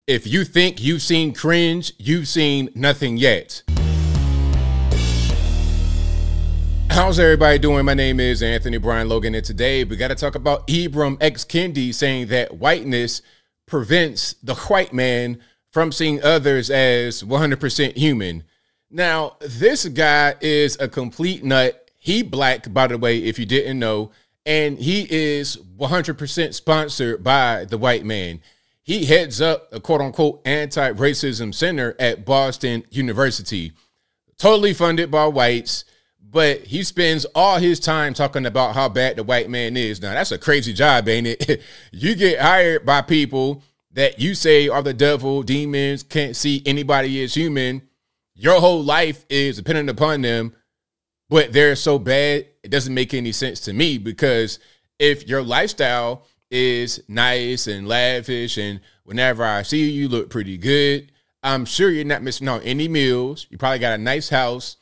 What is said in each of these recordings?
If you think you've seen cringe, you've seen nothing yet. How's everybody doing? My name is Anthony Brian Logan, and today we got to talk about Ibram x Kendi saying that whiteness prevents the white man from seeing others as 100% human. Now, this guy is a complete nut. He black, by the way, if you didn't know, and he is 100% sponsored by the white man. He heads up a quote-unquote anti-racism center at Boston University, totally funded by whites, but he spends all his time talking about how bad the white man is. Now, that's a crazy job, ain't it? You get hired by people that you say are the devil, demons, can't see anybody as human. Your whole life is dependent upon them, but they're so bad, it doesn't make any sense to me, because if your lifestyle is nice and lavish and whenever I see you, you look pretty good, I'm sure you're not missing out any meals. You probably got a nice house.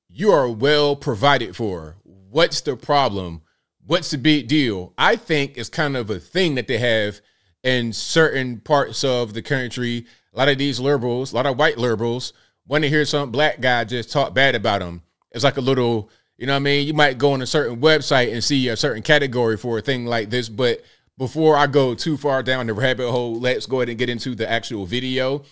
You are well provided for. What's the problem? What's the big deal? I think it's kind of a thing that they have in certain parts of the country. A lot of these liberals, a lot of white liberals, want to hear some black guy just talk bad about them. It's like a little, you know what I mean? You might go on a certain website and see a certain category for a thing like this. But before I go too far down the rabbit hole, let's go ahead and get into the actual video.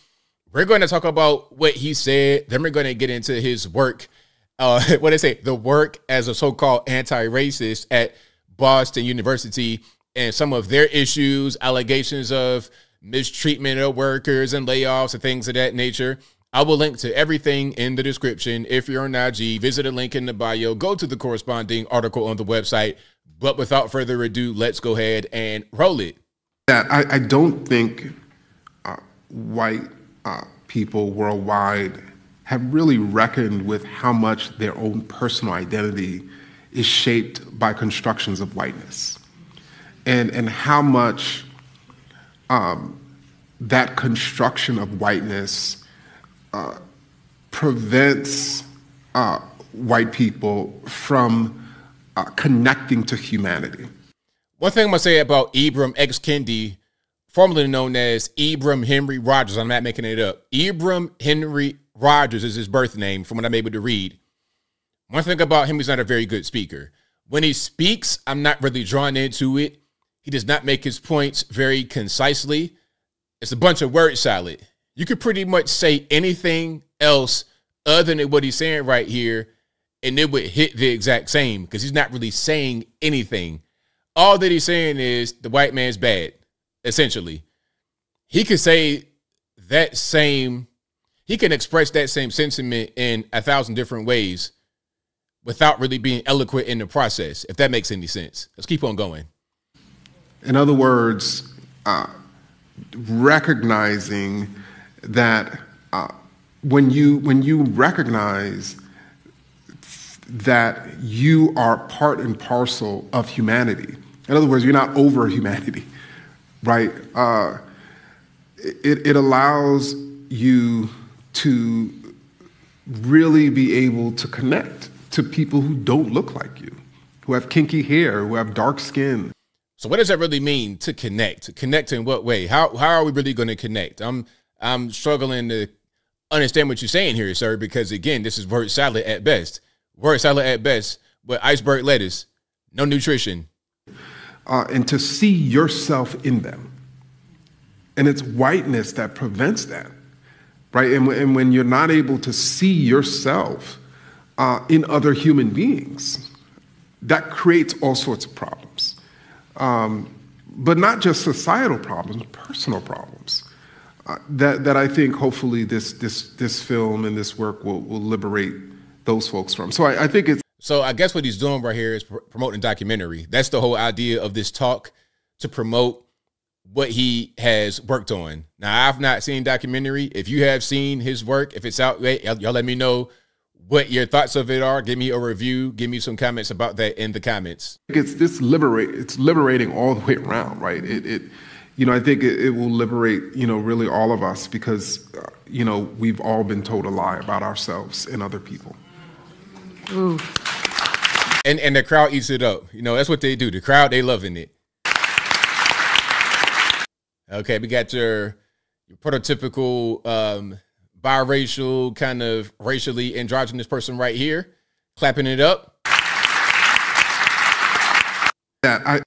We're going to talk about what he said. Then we're going to get into his work. What they say, the work as a so-called anti-racist at Boston University and some of their issues, allegations of mistreatment of workers and layoffs and things of that nature. I will link to everything in the description. If you're on IG, visit a link in the bio, go to the corresponding article on the website. But without further ado, let's go ahead and roll it. I don't think white people worldwide have really reckoned with how much their own personal identity is shaped by constructions of whiteness, and how much that construction of whiteness prevents white people from connecting to humanity. One thing I'm going to say about Ibram x Kendi, formerly known as Ibram Henry Rogers, I'm not making it up. Ibram Henry Rogers is his birth name from what I'm able to read. One thing about him, he's not a very good speaker. When he speaks, I'm not really drawn into it. He does not make his points very concisely. It's a bunch of word salad. You could pretty much say anything else other than what he's saying right here, and it would hit the exact same, because he's not really saying anything. All that he's saying is the white man's bad, essentially. He could say that same, he can express that same sentiment in 1,000 different ways without really being eloquent in the process, if that makes any sense. Let's keep on going. In other words, recognizing that when you recognize that you are part and parcel of humanity, in other words, you're not over humanity, right? It allows you to really be able to connect to people who don't look like you, who have kinky hair, who have dark skin. So what does that really mean, to connect? Connect in what way? How are we really going to connect? I'm struggling to understand what you're saying here, sir, because again, this is word salad at best. Word salad at best, but iceberg lettuce, no nutrition. And to see yourself in them. And it's whiteness that prevents that, right? And when you're not able to see yourself in other human beings, that creates all sorts of problems. But not just societal problems, personal problems. That I think hopefully this film and this work will liberate those folks from. So I think it's. So I guess what he's doing right here is promoting a documentary. That's the whole idea of this talk, to promote what he has worked on. Now, I've not seen documentary. If you have seen his work, if it's out, y'all let me know what your thoughts of it are. Give me a review. Give me some comments about that in the comments. It's liberating all the way around, right? I think it will liberate, really all of us, because, we've all been told a lie about ourselves and other people. Ooh. And the crowd eats it up. That's what they do. The crowd, they loving it. Okay, we got your prototypical biracial, kind of racially androgynous person right here, clapping it up.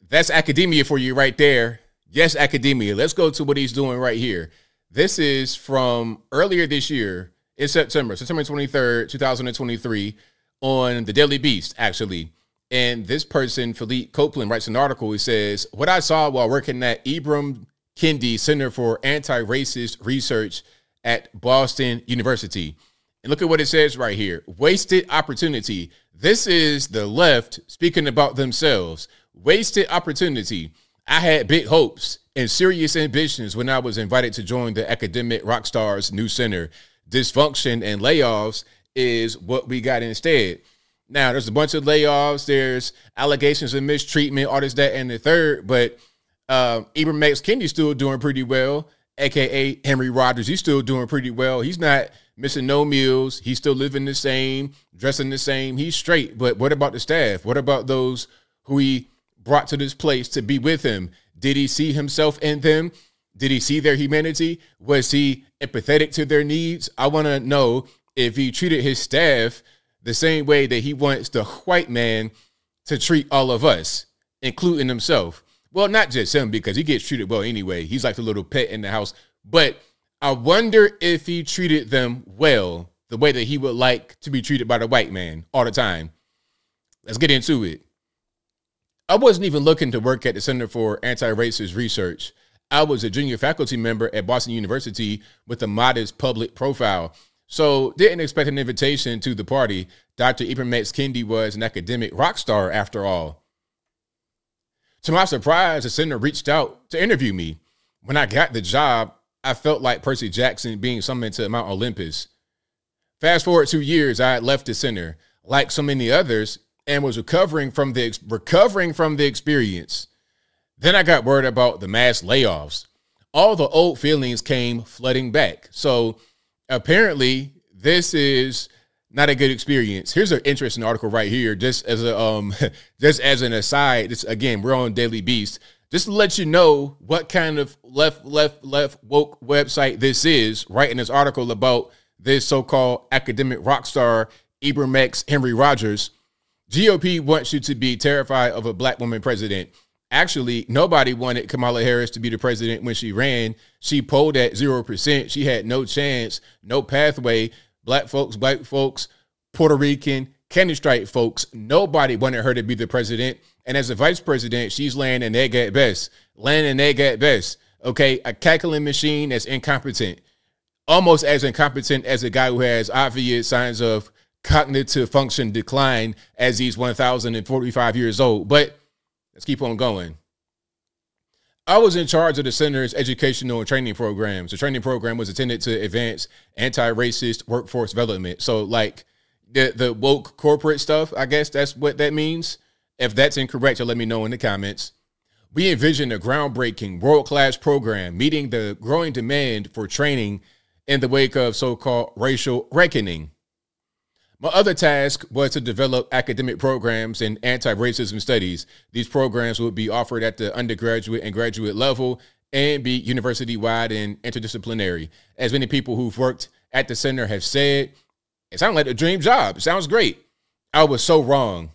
That's academia for you right there. Yes, academia. Let's go to what he's doing right here. This is from earlier this year in September 23rd, 2023, on the Daily Beast, actually. And this person, Philippe Copeland, writes an article. He says, what I saw while working at Ibram Kendi Center for Anti-Racist Research at Boston University. And look at what it says right here. Wasted opportunity. This is the left speaking about themselves. Wasted opportunity. I had big hopes and serious ambitions when I was invited to join the academic rock stars' new center. Dysfunction and layoffs is what we got instead. Now, there's a bunch of layoffs. There's allegations of mistreatment, all this, that, and the third. But Ibram X. Kendi's still doing pretty well, a.k.a. Henry Rogers. He's still doing pretty well. He's not missing no meals. He's still living the same, dressing the same. He's straight. But what about the staff? What about those who he brought to this place to be with him? Did he see himself in them? Did he see their humanity? Was he empathetic to their needs? I want to know if he treated his staff the same way that he wants the white man to treat all of us, including himself. Well, not just him, because he gets treated well anyway. He's like the little pet in the house. But I wonder if he treated them well, the way that he would like to be treated by the white man all the time. Let's get into it. I wasn't even looking to work at the Center for Anti-Racist Research. I was a junior faculty member at Boston University with a modest public profile, so didn't expect an invitation to the party. Dr. Ibram X. Kendi was an academic rock star after all. To my surprise, the center reached out to interview me. When I got the job, I felt like Percy Jackson being summoned to Mount Olympus. Fast forward 2 years, I had left the center, like so many others, and was recovering from the experience. Then I got word about the mass layoffs. All the old feelings came flooding back. So apparently this is not a good experience. Here's an interesting article right here, just as a just as an aside. This, again, we're on Daily Beast. Just to let you know what kind of left woke website this is, writing this article about this so-called academic rock star, Ibram X. Henry Rogers. GOP wants you to be terrified of a black woman president. Actually, nobody wanted Kamala Harris to be the president when she ran. She polled at 0%. She had no chance, no pathway. Black folks, white folks, Puerto Rican, Candy Stripe folks, nobody wanted her to be the president. And as a vice president, she's laying an egg at best. Laying an egg at best. Okay, a cackling machine that's incompetent. Almost as incompetent as a guy who has obvious signs of cognitive function decline as he's 1,045 years old. But let's keep on going. I was in charge of the center's educational and training programs. The training program was intended to advance anti-racist workforce development. So like the woke corporate stuff, I guess that's what that means. If that's incorrect, you'll let me know in the comments. We envisioned a groundbreaking world-class program meeting the growing demand for training in the wake of so-called racial reckoning. My other task was to develop academic programs in anti-racism studies. These programs would be offered at the undergraduate and graduate level and be university-wide and interdisciplinary. As many people who've worked at the center have said, it sounds like a dream job. It sounds great. I was so wrong.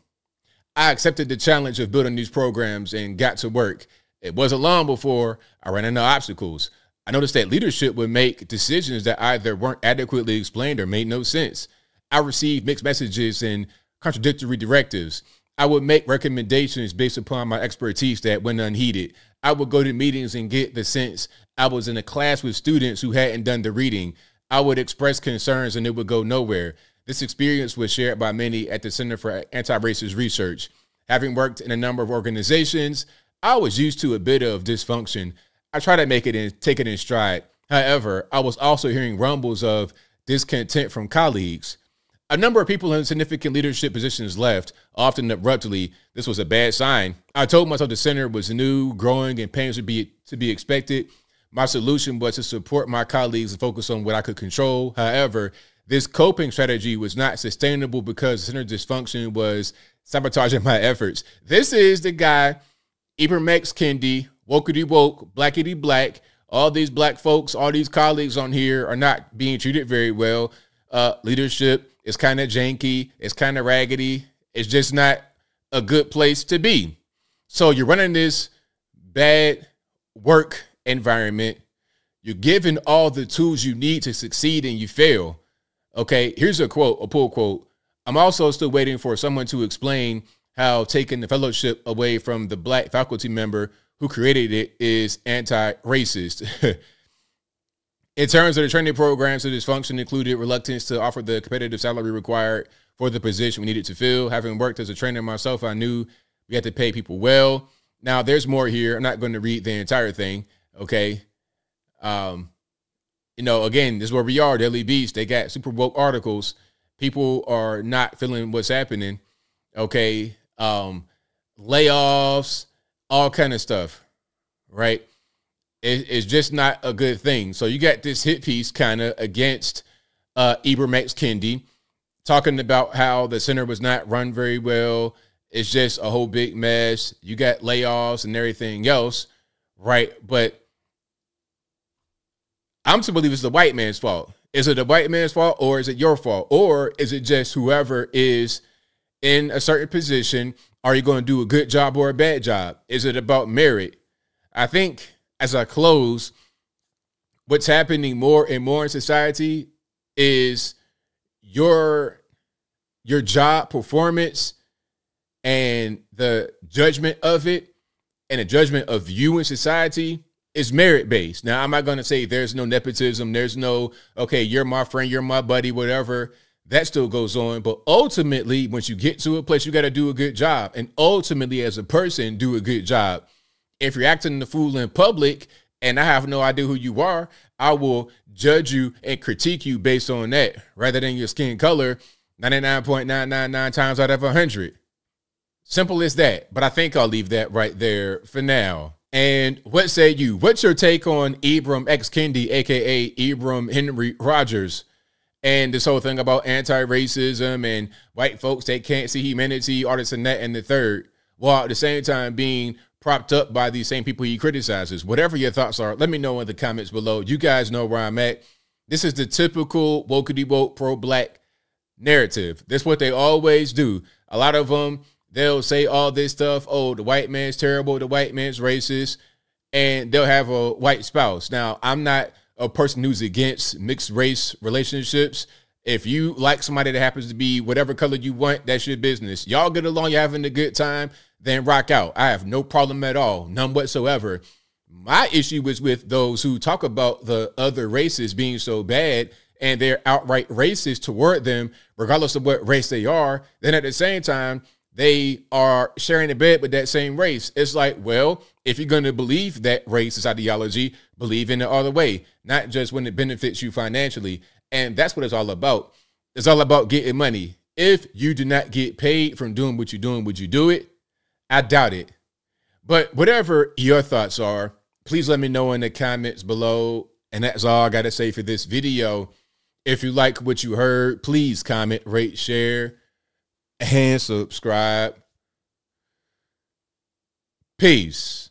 I accepted the challenge of building these programs and got to work. It wasn't long before I ran into obstacles. I noticed that leadership would make decisions that either weren't adequately explained or made no sense. I received mixed messages and contradictory directives. I would make recommendations based upon my expertise that went unheeded. I would go to meetings and get the sense I was in a class with students who hadn't done the reading. I would express concerns and it would go nowhere. This experience was shared by many at the Center for Anti-Racist Research. Having worked in a number of organizations, I was used to a bit of dysfunction. I try to make it and take it in stride. However, I was also hearing rumbles of discontent from colleagues. A number of people in significant leadership positions left, often abruptly. This was a bad sign. I told myself the center was new, growing, and pains would be to be expected. My solution was to support my colleagues and focus on what I could control. However, this coping strategy was not sustainable because center dysfunction was sabotaging my efforts. This is the guy, Ibram X. Kendi, wokety woke, blackety black, all these black folks, all these colleagues on here are not being treated very well. Leadership is kind of janky. It's kind of raggedy. It's just not a good place to be. So you're running this bad work environment. You're given all the tools you need to succeed and you fail. Okay, here's a quote, a pull quote. I'm also still waiting for someone to explain how taking the fellowship away from the black faculty member who created it is anti-racist. In terms of the training programs, the dysfunction included reluctance to offer the competitive salary required for the position we needed to fill. Having worked as a trainer myself, I knew we had to pay people well. Now, there's more here. I'm not going to read the entire thing, okay? You know, again, this is where we are, Daily Beast. They got super woke articles. People are not feeling what's happening, okay? Layoffs, all kind of stuff, right? It's just not a good thing. So you got this hit piece kind of against Ibram X. Kendi, talking about how the center was not run very well. It's just a whole big mess. You got layoffs and everything else, right? But I'm to believe it's the white man's fault. Is it the white man's fault, or is it your fault? Or is it just whoever is in a certain position? Are you going to do a good job or a bad job? Is it about merit? I think as I close, what's happening more and more in society is your job performance and the judgment of it and the judgment of you in society is merit-based. Now, I'm not going to say there's no nepotism. There's no, okay, you're my friend, you're my buddy, whatever. That still goes on. But ultimately, once you get to a place, you got to do a good job. And ultimately, as a person, do a good job. If you're acting the fool in public and I have no idea who you are, I will judge you and critique you based on that rather than your skin color 99.999 times out of 100. Simple as that. But I think I'll leave that right there for now. And what say you? What's your take on Ibram X. Kendi, a.k.a. Ibram Henry Rogers, and this whole thing about anti-racism and white folks that can't see humanity, all this and that and the third, while at the same time being propped up by these same people he criticizes? Whatever your thoughts are, let me know in the comments below. You guys know where I'm at. This is the typical wokey woke pro-black narrative. That's what they always do. A lot of them, they'll say all this stuff. Oh, the white man's terrible. The white man's racist. And they'll have a white spouse. Now, I'm not a person who's against mixed race relationships. If you like somebody that happens to be whatever color you want, that's your business. Y'all get along, you're having a good time, then rock out. I have no problem at all. None whatsoever. My issue is with those who talk about the other races being so bad and they're outright racist toward them, regardless of what race they are. Then at the same time, they are sharing a bed with that same race. It's like, well, if you're going to believe that racist ideology, believe in it all the way, not just when it benefits you financially. And that's what it's all about. It's all about getting money. If you do not get paid from doing what you're doing, would you do it? I doubt it. But whatever your thoughts are, please let me know in the comments below. And that's all I got to say for this video. If you like what you heard, please comment, rate, share, and subscribe. Peace.